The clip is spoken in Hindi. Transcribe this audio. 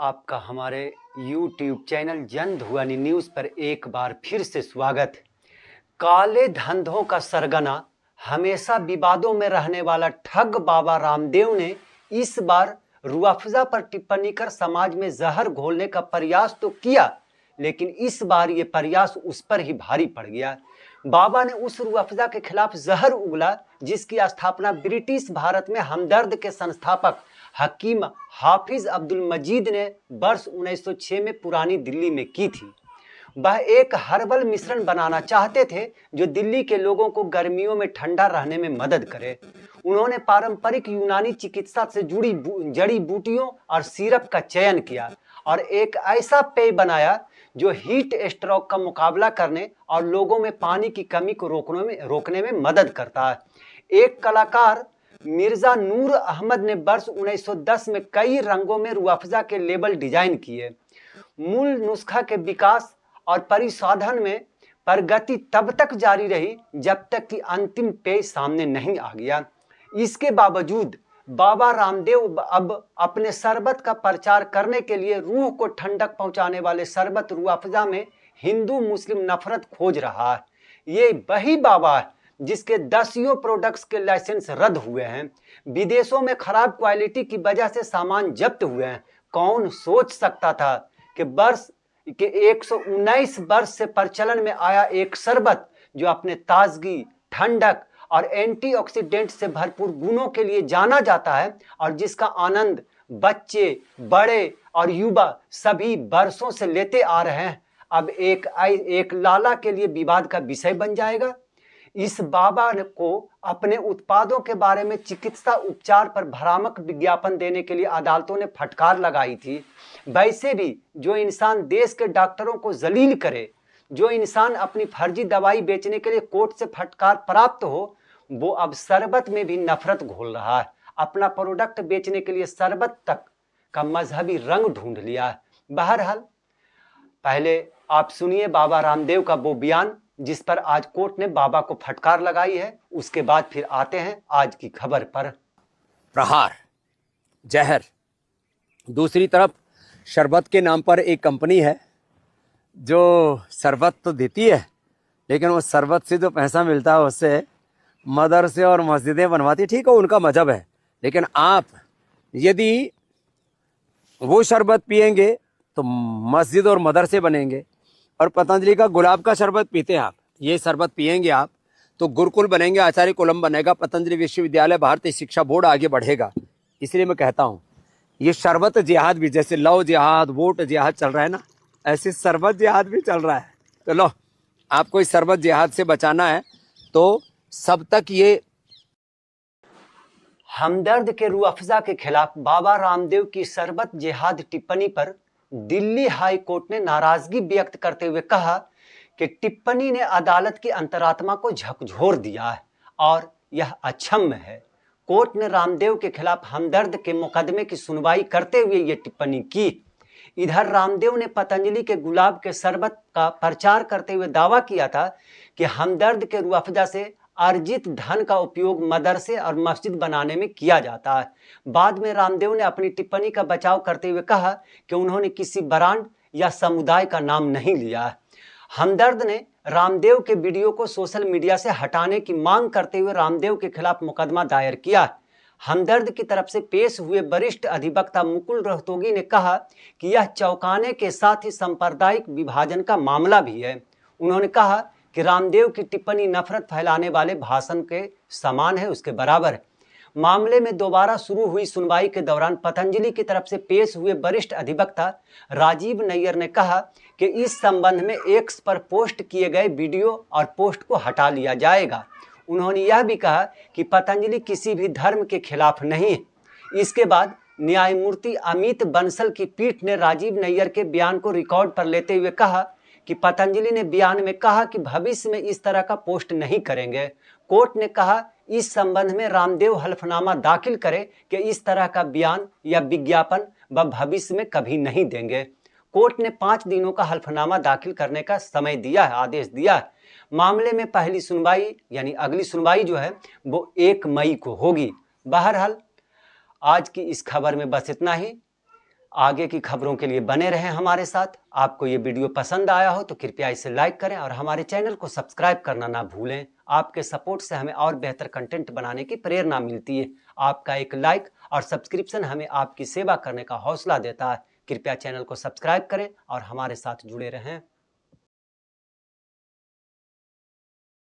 आपका हमारे YouTube चैनल जन धुआनी न्यूज़ पर एक बार फिर से स्वागत। काले धंधों का सरगना, हमेशा विवादों में रहने वाला ठग बाबा रामदेव ने इस बार रूअफ़ज़ा पर टिप्पणी कर समाज में जहर घोलने का प्रयास तो किया, लेकिन इस बार ये प्रयास उस पर ही भारी पड़ गया। बाबा ने उस रूअफ़ज़ा के खिलाफ जहर उगला जिसकी स्थापना ब्रिटिश भारत में हमदर्द के संस्थापक हकीम हाफिज अब्दुल मजीद ने वर्ष 1906 में पुरानी दिल्ली में की थी। वह एक हर्बल मिश्रण बनाना चाहते थे जो दिल्ली के लोगों को गर्मियों में ठंडा रहने में मदद करे। उन्होंने पारंपरिक यूनानी चिकित्सा से जुड़ी जड़ी बूटियों और सिरप का चयन किया और एक ऐसा पेय बनाया जो हीट स्ट्रोक का मुकाबला करने और लोगों में पानी की कमी को रोकने में मदद करता है। एक कलाकार मिर्जा नूर अहमद ने वर्ष 1910 में कई रंगों में रूअफ़ज़ा के लेबल डिजाइन किए। मूल नुस्खा के विकास और परिशोधन में प्रगति तब तक जारी रही जब तक कि अंतिम पेय सामने नहीं आ गया। इसके बावजूद बाबा रामदेव अब अपने शरबत का प्रचार करने के लिए रूह को ठंडक पहुंचाने वाले शरबत रूअफ़ज़ा में हिंदू मुस्लिम नफरत खोज रहा है। ये वही बाबा है जिसके दसियों प्रोडक्ट्स के लाइसेंस रद्द हुए हैं, विदेशों में खराब क्वालिटी की वजह से सामान जब्त हुए हैं। कौन सोच सकता था कि 119 वर्ष से प्रचलन में आया एक शरबत जो अपने ताजगी, ठंडक और एंटीऑक्सीडेंट से भरपूर गुणों के लिए जाना जाता है और जिसका आनंद बच्चे, बड़े और युवा सभी वर्षों से लेते आ रहे हैं, अब एक लाला के लिए विवाद का विषय बन जाएगा। इस बाबा को अपने उत्पादों के बारे में चिकित्सा उपचार पर भ्रामक विज्ञापन देने के लिए अदालतों ने फटकार लगाई थी। वैसे भी जो इंसान देश के डॉक्टरों को जलील करे, जो इंसान अपनी फर्जी दवाई बेचने के लिए कोर्ट से फटकार प्राप्त हो, वो अब शरबत में भी नफरत घोल रहा है। अपना प्रोडक्ट बेचने के लिए शरबत तक का मजहबी रंग ढूंढ लिया है। बहरहाल, पहले आप सुनिए बाबा रामदेव का वो बयान जिस पर आज कोर्ट ने बाबा को फटकार लगाई है, उसके बाद फिर आते हैं आज की खबर पर। प्रहार, जहर। दूसरी तरफ शरबत के नाम पर एक कंपनी है जो शरबत तो देती है, लेकिन वो शरबत से जो पैसा मिलता है उससे मदरसे और मस्जिदें बनवाती। ठीक है, उनका मजहब है, लेकिन आप यदि वो शरबत पिएंगे तो मस्जिद और मदरसे बनेंगे। और पतंजलि का गुलाब का शरबत पीते हैं आप, ये शरबत पिएंगे आप तो गुरुकुल बनेंगे, आचार्य कुलम बनेगा, पतंजलि विश्वविद्यालय, भारतीय शिक्षा बोर्ड आगे बढ़ेगा। इसलिए मैं कहता हूँ ये शरबत जिहाद भी, जैसे लव जिहाद, वोट जिहाद चल रहा है ना, ऐसे शरबत जिहाद भी चल रहा है। तो लो, आपको इस शरबत जिहाद से बचाना है तो सब तक ये हमदर्द के रूअफ़ज़ा के खिलाफ बाबा रामदेव की शरबत जिहाद टिप्पणी पर दिल्ली हाई कोर्ट ने नाराजगी व्यक्त करते हुए कहा कि टिप्पणी ने अदालत की अंतरात्मा को झकझोर दिया है और यह अक्षम्य है। कोर्ट ने रामदेव के खिलाफ हमदर्द के मुकदमे की सुनवाई करते हुए ये टिप्पणी की। इधर रामदेव ने पतंजलि के गुलाब के शरबत का प्रचार करते हुए दावा किया था कि हमदर्द के रूअफ़ज़ा से अर्जित धन का उपयोग मदरसे और मस्जिद बनाने में किया जाता है। बाद में रामदेव ने अपनी टिप्पणी का बचाव करते हुए कहा कि उन्होंने किसी ब्रांड या समुदाय का नाम नहीं लिया है। हमदर्द ने रामदेव के वीडियो को सोशल मीडिया से हटाने की मांग करते हुए रामदेव के खिलाफ मुकदमा दायर किया। हमदर्द की तरफ से पेश हुए वरिष्ठ अधिवक्ता मुकुल रोहतगी ने कहा कि यह चौंकाने के साथ ही सांप्रदायिक विभाजन का मामला भी है। उन्होंने कहा कि रामदेव की टिप्पणी नफरत फैलाने वाले भाषण के समान है, उसके बराबर है। मामले में दोबारा शुरू हुई सुनवाई के दौरान पतंजलि की तरफ से पेश हुए वरिष्ठ अधिवक्ता राजीव नैयर ने कहा कि इस संबंध में एक्स पर पोस्ट किए गए वीडियो और पोस्ट को हटा लिया जाएगा। उन्होंने यह भी कहा कि पतंजलि किसी भी धर्म के खिलाफ नहीं है। इसके बाद न्यायमूर्ति अमित बंसल की पीठ ने राजीव नैयर के बयान को रिकॉर्ड पर लेते हुए कहा कि पतंजलि ने बयान में कहा कि भविष्य में इस तरह का पोस्ट नहीं करेंगे। कोर्ट ने कहा इस संबंध में रामदेव हल्फनामा दाखिल करें कि इस तरह का बयान या विज्ञापन वह भविष्य में कभी नहीं देंगे। कोर्ट ने 5 दिनों का हल्फनामा दाखिल करने का समय दिया है, आदेश दिया है। मामले में पहली सुनवाई यानी अगली सुनवाई जो है वो 1 मई को होगी। बहरहाल, आज की इस खबर में बस इतना ही। आगे की खबरों के लिए बने रहें हमारे साथ। आपको ये वीडियो पसंद आया हो तो कृपया इसे लाइक करें और हमारे चैनल को सब्सक्राइब करना ना भूलें। आपके सपोर्ट से हमें और बेहतर कंटेंट बनाने की प्रेरणा मिलती है। आपका एक लाइक और सब्सक्रिप्शन हमें आपकी सेवा करने का हौसला देता है। कृपया चैनल को सब्सक्राइब करें और हमारे साथ जुड़े रहें।